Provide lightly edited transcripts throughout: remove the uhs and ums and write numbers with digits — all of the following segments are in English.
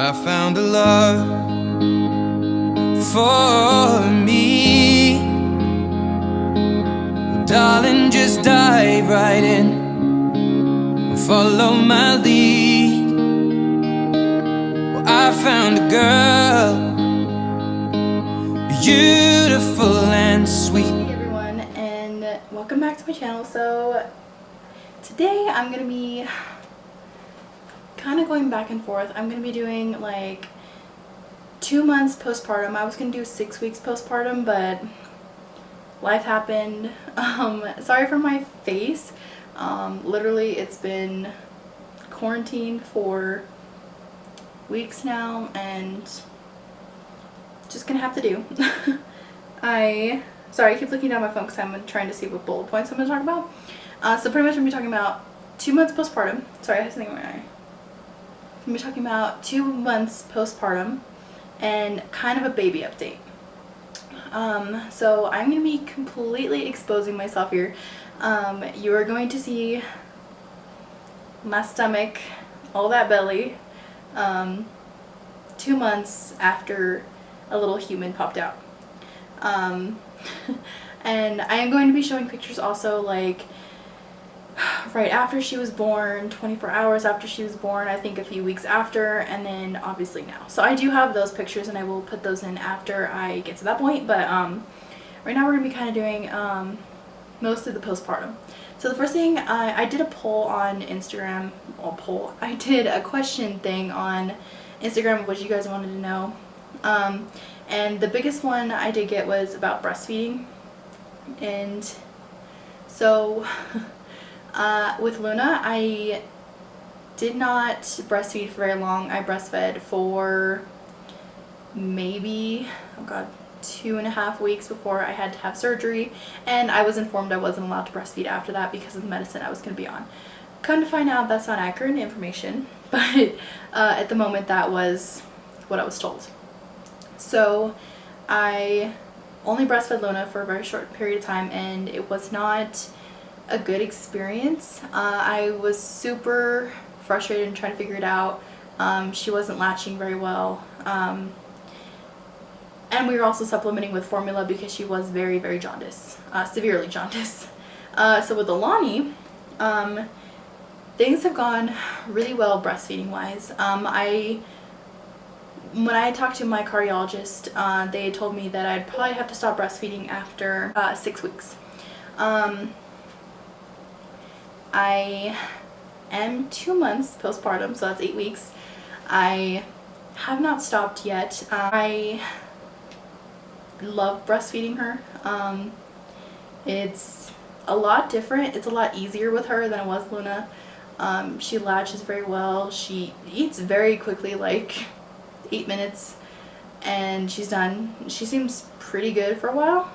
I found a love for me. Well, darling, just dive right in and follow my lead. Well, I found a girl, beautiful and sweet. Hey everyone, and welcome back to my channel. So today I'm gonna be kind of going back and forth. I'm gonna be doing like 2 months postpartum. I was gonna do 6 weeks postpartum, but life happened. Sorry for my face. Literally it's been quarantined for weeks now and just gonna have to do. Sorry, I keep looking down my phone because I'm trying to see what bullet points I'm gonna talk about. So pretty much I'm gonna be talking about 2 months postpartum. Sorry, I have something in my eye. I'm gonna be talking about 2 months postpartum and kind of a baby update. So I'm gonna be completely exposing myself here. You are going to see my stomach, all that belly, 2 months after a little human popped out. And I am going to be showing pictures also, like right after she was born, 24 hours after she was born, I think a few weeks after, and then obviously now. So I do have those pictures and I will put those in after I get to that point, but right now we're going to be kind of doing most of the postpartum. So the first thing, I did a poll on Instagram, I did a question thing on Instagram of what you guys wanted to know. And the biggest one I did get was about breastfeeding. And so with Luna, I did not breastfeed for very long. I breastfed for maybe, oh god, 2.5 weeks before I had to have surgery, and I was informed I wasn't allowed to breastfeed after that because of the medicine I was going to be on. Come to find out that's not accurate information, but at the moment that was what I was told. So I only breastfed Luna for a very short period of time and it was not a good experience. I was super frustrated and trying to figure it out. She wasn't latching very well. And we were also supplementing with formula because she was very, very jaundiced, severely jaundiced. So with Alani, things have gone really well breastfeeding wise. When I talked to my cardiologist, they told me that I'd probably have to stop breastfeeding after 6 weeks. I am 2 months postpartum, so that's 8 weeks. I have not stopped yet. I love breastfeeding her. It's a lot different. It's a lot easier with her than it was Luna. She latches very well. She eats very quickly, like 8 minutes, and she's done. She seems pretty good for a while.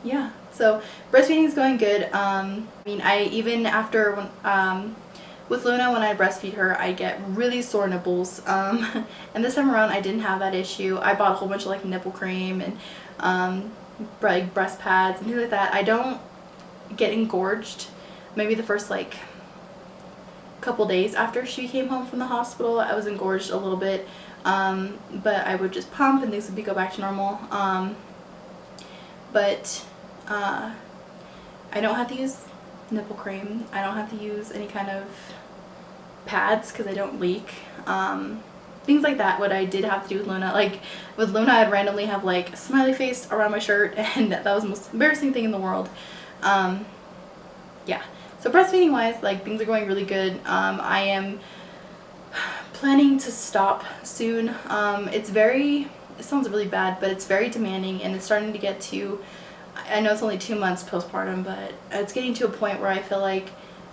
Yeah, so breastfeeding is going good. I mean, even after with Luna, when I breastfeed her, I get really sore nipples. And this time around, I didn't have that issue. I bought a whole bunch of like nipple cream and like breast pads and things like that. I don't get engorged. Maybe the first like couple days after she came home from the hospital, I was engorged a little bit, but I would just pump and things would go back to normal. But I don't have to use nipple cream. I don't have to use any kind of pads because I don't leak. Things like that, what I did have to do with Luna. Like with Luna, I'd randomly have like a smiley face around my shirt, and that was the most embarrassing thing in the world. Yeah. So breastfeeding wise, like things are going really good. I am planning to stop soon. It sounds really bad, but it's very demanding and it's starting to get to, I know it's only 2 months postpartum, but it's getting to a point where I feel like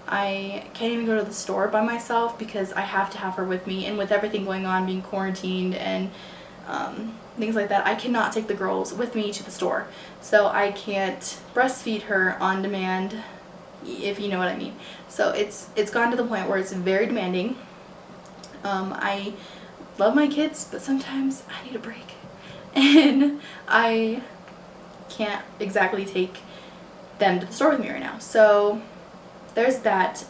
I can't even go to the store by myself because I have to have her with me, and with everything going on, being quarantined and things like that, I cannot take the girls with me to the store. So I can't breastfeed her on demand, if you know what I mean. So it's gone to the point where it's very demanding. I love my kids, but sometimes I need a break, and I can't exactly take them to the store with me right now. So there's that.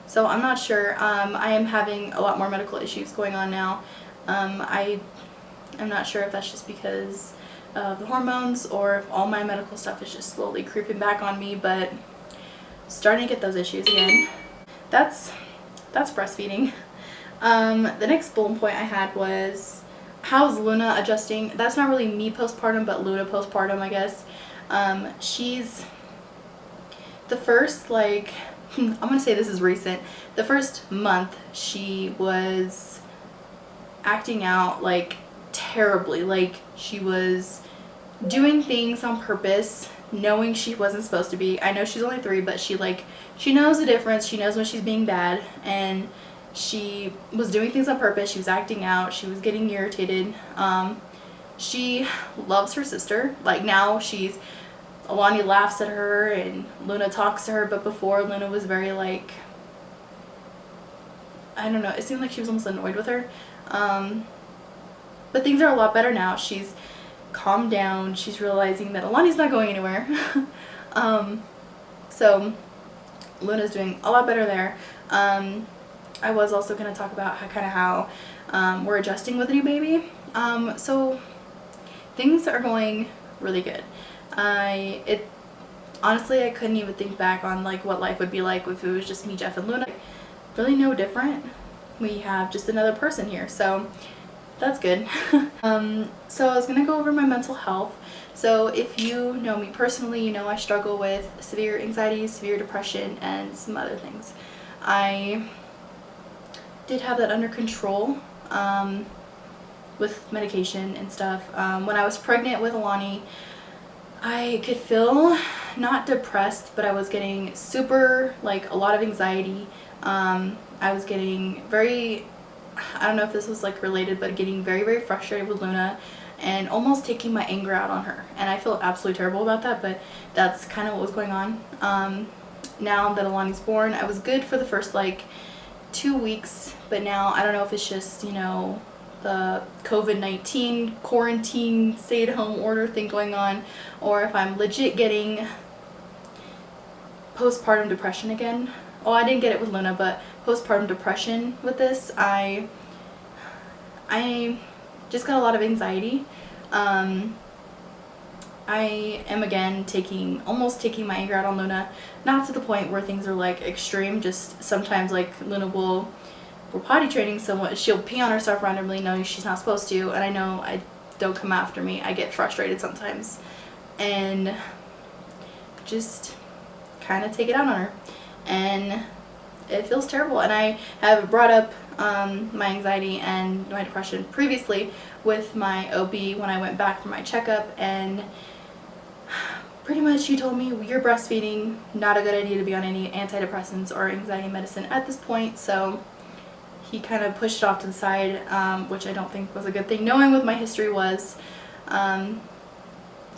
So I'm not sure. I am having a lot more medical issues going on now. I'm not sure if that's just because of the hormones or if all my medical stuff is just slowly creeping back on me, but starting to get those issues again. That's breastfeeding. The next bullet point I had was, how's Luna adjusting? That's not really me postpartum, but Luna postpartum, I guess. She's the first, like, I'm gonna say this is recent. The first month she was acting out like terribly. Like, she was doing things on purpose, knowing she wasn't supposed to be. I know she's only 3, but she knows the difference. She knows when she's being bad, and she was doing things on purpose. She was acting out. She was getting irritated. She loves her sister. Like, now Alani laughs at her and Luna talks to her, but before Luna was very, like, I don't know, it seemed like she was almost annoyed with her. But things are a lot better now. She's calmed down. She's realizing that Alani's not going anywhere. So Luna's doing a lot better there. I was also going to talk about how we're adjusting with a new baby. So things are going really good. Honestly, I couldn't even think back on like what life would be like if it was just me, Jeff, and Luna. Really no different. We have just another person here, so that's good. So I was gonna go over my mental health. So if you know me personally, you know I struggle with severe anxiety, severe depression, and some other things. I did have that under control with medication and stuff. When I was pregnant with Alani, I could feel not depressed, but I was getting super, like, a lot of anxiety. I was getting very, I don't know if this was like related, but getting very, very frustrated with Luna and almost taking my anger out on her. And I feel absolutely terrible about that, but that's kind of what was going on. Now that Alani's born, I was good for the first like 2 weeks, but now I don't know if it's just, you know, the COVID-19 quarantine stay-at-home order thing going on, or if I'm legit getting postpartum depression again. Oh, I didn't get it with Luna, but postpartum depression with this. I just got a lot of anxiety. I am again almost taking my anger out on Luna, not to the point where things are like extreme, just sometimes like Luna we're potty training someone, she'll pee on herself randomly knowing she's not supposed to, and I know don't come after me. I get frustrated sometimes and just kind of take it out on her, and it feels terrible. And I have brought up my anxiety and my depression previously with my OB when I went back for my checkup, and pretty much he told me, you're breastfeeding, not a good idea to be on any antidepressants or anxiety medicine at this point. So he kind of pushed it off to the side, which I don't think was a good thing, knowing what my history was. Sorry,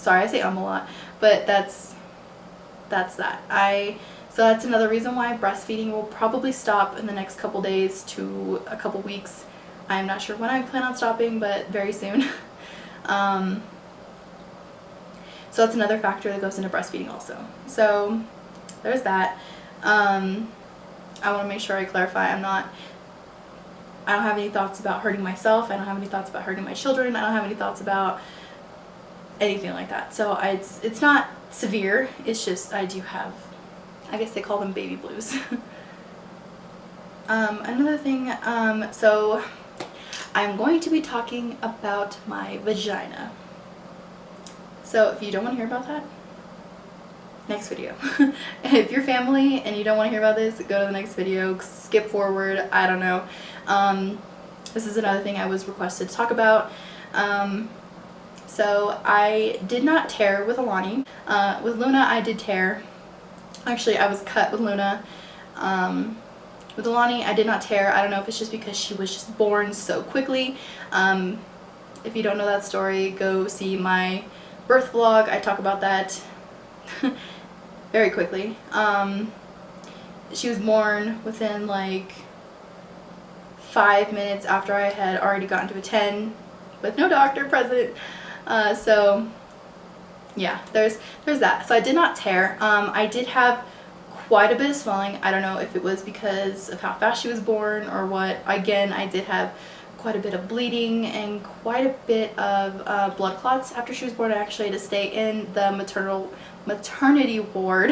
I say a lot, but that's that. So that's another reason why breastfeeding will probably stop in the next couple days to a couple weeks. I'm not sure when I plan on stopping, but very soon. So that's another factor that goes into breastfeeding also. So there's that. I want to make sure I clarify, I don't have any thoughts about hurting myself. I don't have any thoughts about hurting my children. I don't have any thoughts about anything like that. So it's not severe. It's just I do have, I guess they call them baby blues. Another thing, so I'm going to be talking about my vagina. So if you don't want to hear about that, next video. If you're family and you don't want to hear about this, go to the next video, skip forward, I don't know. This is another thing I was requested to talk about. So I did not tear with Alani. With Luna I did tear. Actually, I was cut with Luna. With Alani I did not tear. I don't know if it's just because she was just born so quickly. If you don't know that story, go see my birth vlog. I talk about that very quickly. She was born within like 5 minutes after I had already gotten to a 10 with no doctor present. So yeah, there's that. So I did not tear. I did have quite a bit of swelling. I don't know if it was because of how fast she was born or what. Again, I did have quite a bit of bleeding and quite a bit of blood clots after she was born. I actually had to stay in the maternity ward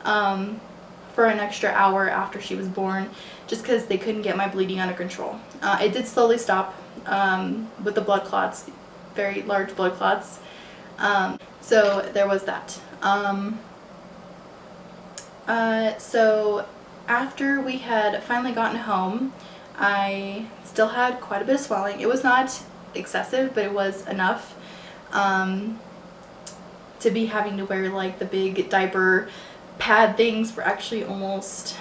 for an extra hour after she was born, just because they couldn't get my bleeding under control. It did slowly stop with the blood clots, very large blood clots. So there was that. So after we had finally gotten home, I still had quite a bit of swelling. It was not excessive, but it was enough to be having to wear like the big diaper pad things for actually almost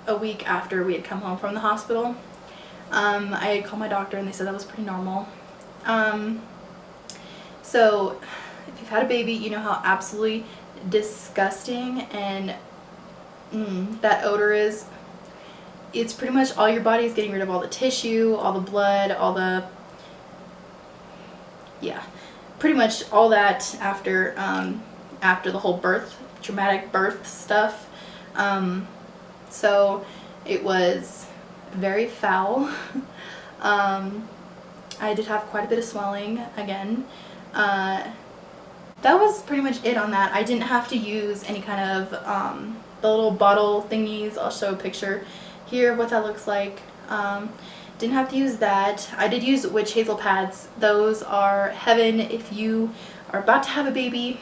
a week after we had come home from the hospital. I had called my doctor and they said that was pretty normal. So if you've had a baby, you know how absolutely disgusting and that odor is. It's pretty much all your body is getting rid of all the tissue, all the blood, all the, yeah, pretty much all that after the whole traumatic birth stuff. So it was very foul. I did have quite a bit of swelling again. That was pretty much it on that. I didn't have to use any kind of the little bottle thingies. I'll show a picture here of what that looks like. Didn't have to use that. I did use witch hazel pads. Those are heaven. If you are about to have a baby,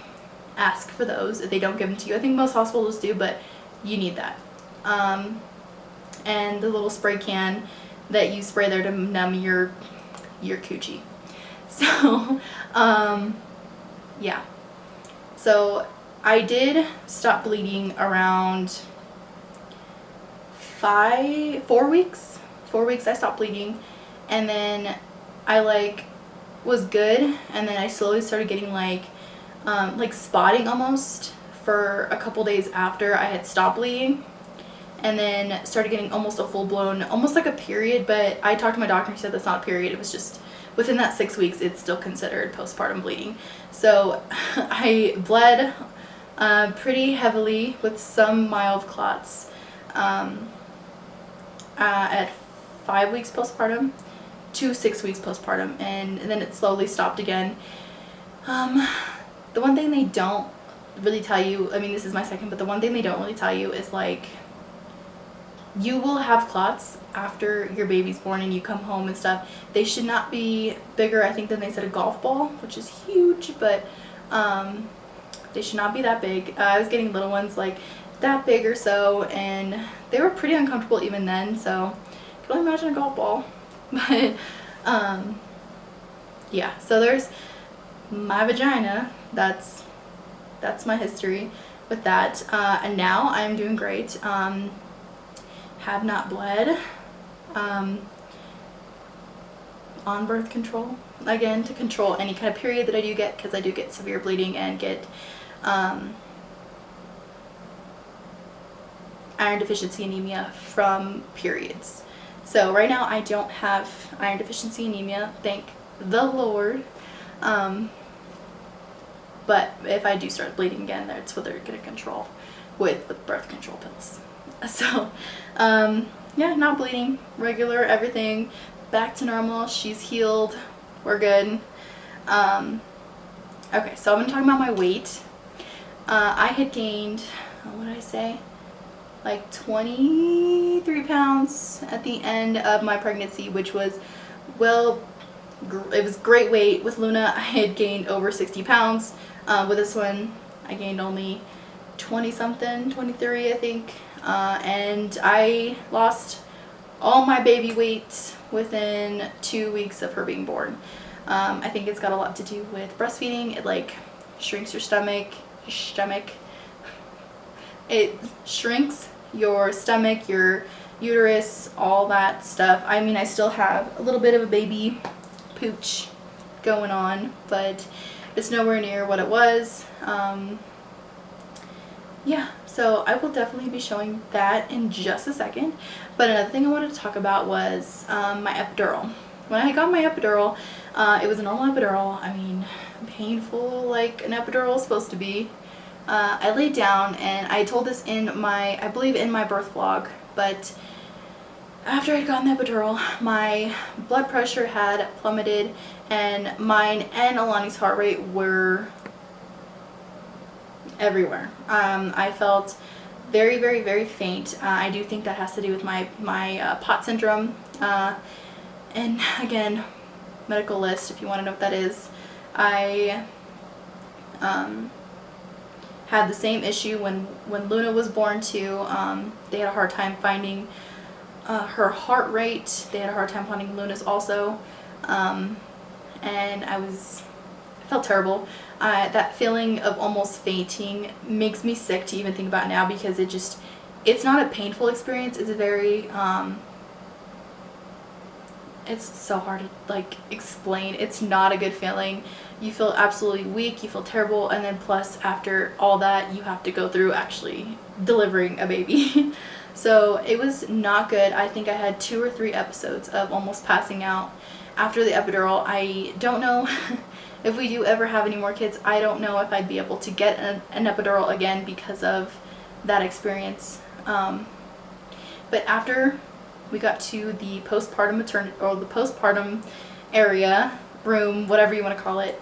ask for those if they don't give them to you. I think most hospitals do, but you need that. And the little spray can that you spray there to numb your coochie. So yeah, so I did stop bleeding around 4 weeks. 4 weeks I stopped bleeding, and then I was good, and then I slowly started getting like spotting almost for a couple days after I had stopped bleeding, and then started getting almost a full-blown, almost like a period. But I talked to my doctor and he said that's not a period, it was just within that 6 weeks it's still considered postpartum bleeding. So I bled pretty heavily with some mild clots at 5 weeks postpartum to 6 weeks postpartum, and then it slowly stopped again. The one thing they don't really tell you, I mean this is my second, but the one thing they don't really tell you is like, you will have clots after your baby's born and you come home and stuff. They should not be bigger, I think, than they said a golf ball, which is huge, but they should not be that big. I was getting little ones like that big or so, and they were pretty uncomfortable even then, so I can only imagine a golf ball. But yeah, so there's my vagina. That's my history with that. And now I'm doing great. Have not bled, on birth control, again, to control any kind of period that I do get, because I do get severe bleeding and get iron deficiency anemia from periods. So right now I don't have iron deficiency anemia, thank the Lord. But if I do start bleeding again, that's what they're going to control with the birth control pills. So yeah, not bleeding, regular, everything back to normal. She's healed, we're good. Okay, so I've been talking about my weight. I had gained, what did I say, like 23 pounds at the end of my pregnancy, which was, well, it was great weight. With Luna I had gained over 60 pounds. With this one I gained only 20 something, 23 I think. And I lost all my baby weight within 2 weeks of her being born. I think it's got a lot to do with breastfeeding. It like shrinks your stomach. It shrinks your stomach, your uterus, all that stuff. I mean, I still have a little bit of a baby pooch going on, but it's nowhere near what it was. Yeah, so I will definitely be showing that in just a second. But another thing I wanted to talk about was my epidural. When I got my epidural, it was a normal epidural. I mean, painful like an epidural is supposed to be. I laid down, and I told this in my, I believe in my birth vlog, but after I'd gotten the epidural, my blood pressure had plummeted, and mine and Alani's heart rate were everywhere. I felt very, very, very faint. I do think that has to do with my POT syndrome. And again, medical list if you want to know what that is. I had the same issue when Luna was born too. They had a hard time finding her heart rate. They had a hard time finding Luna's also. And I felt terrible. That feeling of almost fainting makes me sick to even think about now, because it's not a painful experience. It's a very, it's so hard to like explain. It's not a good feeling. You feel absolutely weak, you feel terrible, and then plus after all that you have to go through actually delivering a baby. So it was not good. I think I had 2 or 3 episodes of almost passing out after the epidural. I don't know if we do ever have any more kids, I don't know if I'd be able to get an epidural again because of that experience. But after we got to the postpartum maternity, or the postpartum area, room, whatever you want to call it,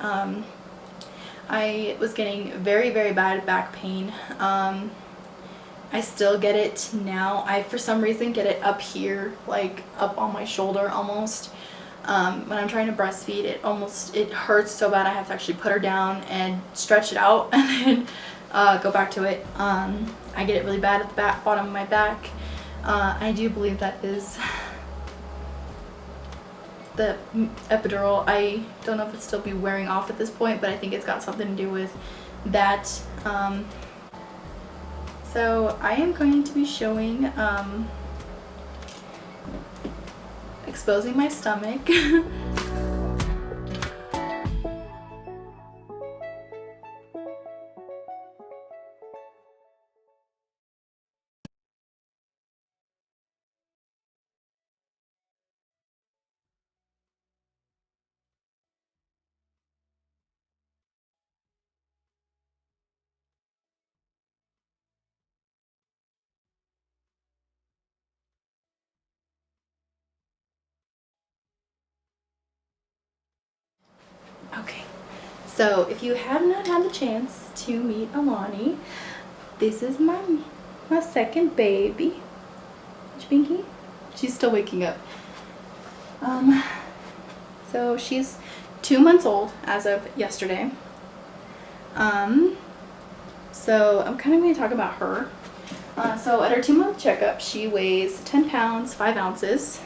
I was getting very, very bad back pain. I still get it now. I, for some reason, get it up here, like up on my shoulder almost. When I'm trying to breastfeed, it hurts so bad I have to actually put her down and stretch it out and then go back to it. I get it really bad at the bottom of my back. I do believe that is the epidural. I don't know if it'll still be wearing off at this point, but I think it's got something to do with that. So I am going to be showing exposing my stomach. Okay, so if you have not had the chance to meet Alani, this is my second baby. Pinky? She's still waking up. So she's 2 months old as of yesterday. So I'm kind of going to talk about her. So at her 2-month checkup, she weighs 10 pounds, 5 ounces.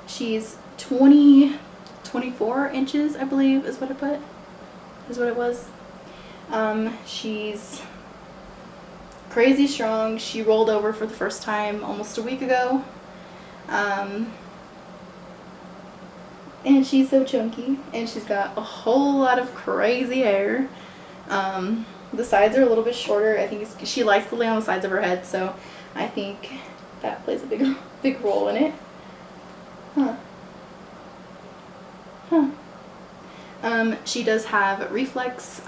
She's 24 inches, I believe is what it was. She's crazy strong. She rolled over for the first time almost a week ago. And she's so chunky, and she's got a whole lot of crazy hair. The sides are a little bit shorter. I think she likes to lay on the sides of her head, so I think that plays a big role in it. She does have reflux.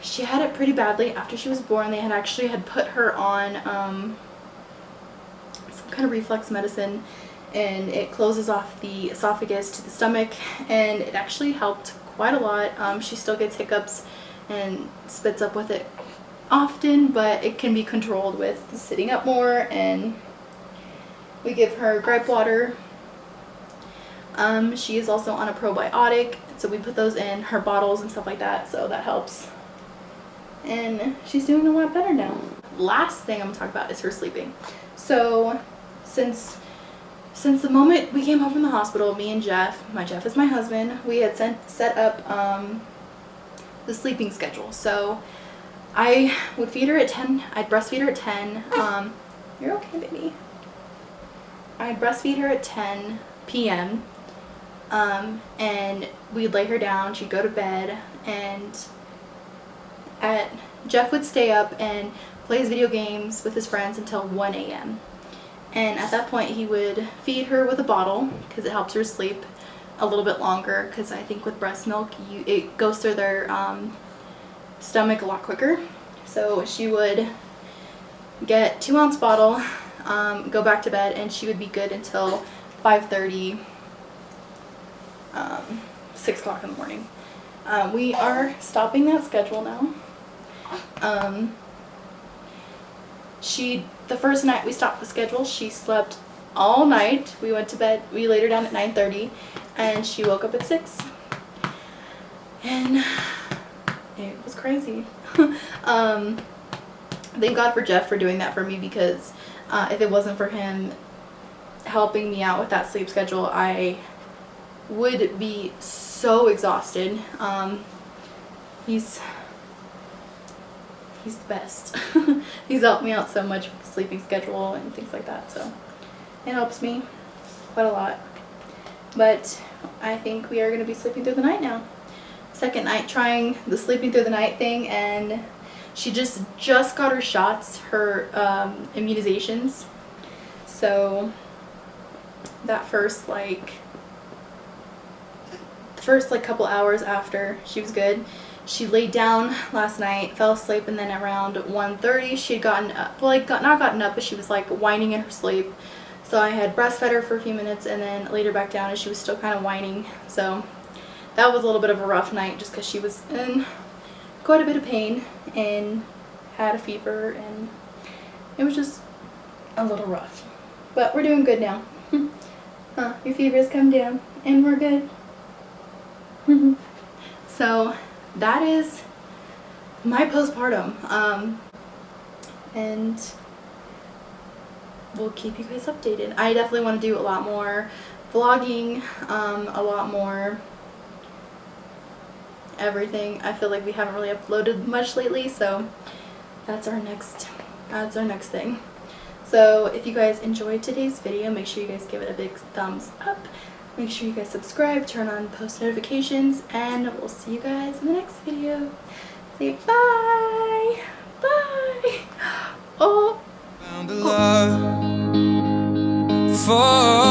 She had it pretty badly after she was born. They had put her on some kind of reflux medicine, and it closes off the esophagus to the stomach, and it actually helped quite a lot. She still gets hiccups and spits up with it often, but it can be controlled with sitting up more, and we give her gripe water. She is also on a probiotic, so we put those in her bottles and stuff like that, so that helps. And she's doing a lot better now. Last thing I'm going to talk about is her sleeping. So since the moment we came home from the hospital, me and Jeff is my husband, we had set up the sleeping schedule. So I would feed her at 10. I'd breastfeed her at 10. You're okay, baby. I'd breastfeed her at 10 p.m. And we'd lay her down. She'd go to bed, and Jeff would stay up and play his video games with his friends until 1 a.m. And at that point he would feed her with a bottle because it helps her sleep. a little bit longer, because I think with breast milk it goes through their stomach a lot quicker. So she would get 2-ounce bottle, go back to bed, and she would be good until 5:30, 6 o'clock in the morning. We are stopping that schedule now. The first night we stopped the schedule, she slept all night. We went to bed, we laid her down at 9:30, and she woke up at 6. And it was crazy. Thank God for Jeff for doing that for me, because if it wasn't for him helping me out with that sleep schedule, I would be so exhausted. He's the best. He's helped me out so much with the sleeping schedule and things like that, so it helps me quite a lot. But I think we are going to be sleeping through the night now. Second night trying the sleeping through the night thing, and she just got her shots, her immunizations. So that first couple hours after, she was good. She laid down last night, fell asleep, and then around 1:30 she had gotten up, not gotten up, but she was like whining in her sleep. So I had breastfed her for a few minutes and then laid her back down, and she was still kind of whining. So that was a little bit of a rough night, just because she was in quite a bit of pain and had a fever, and it was just a little rough. But we're doing good now. Your fever's come down and we're good. So that is my postpartum, and we'll keep you guys updated. I definitely want to do a lot more vlogging, a lot more everything. I feel like we haven't really uploaded much lately, so that's our next thing. So if you guys enjoyed today's video, make sure you guys give it a big thumbs up. Make sure you guys subscribe, turn on post notifications, and we'll see you guys in the next video. Say bye. Bye. Oh. Found a love for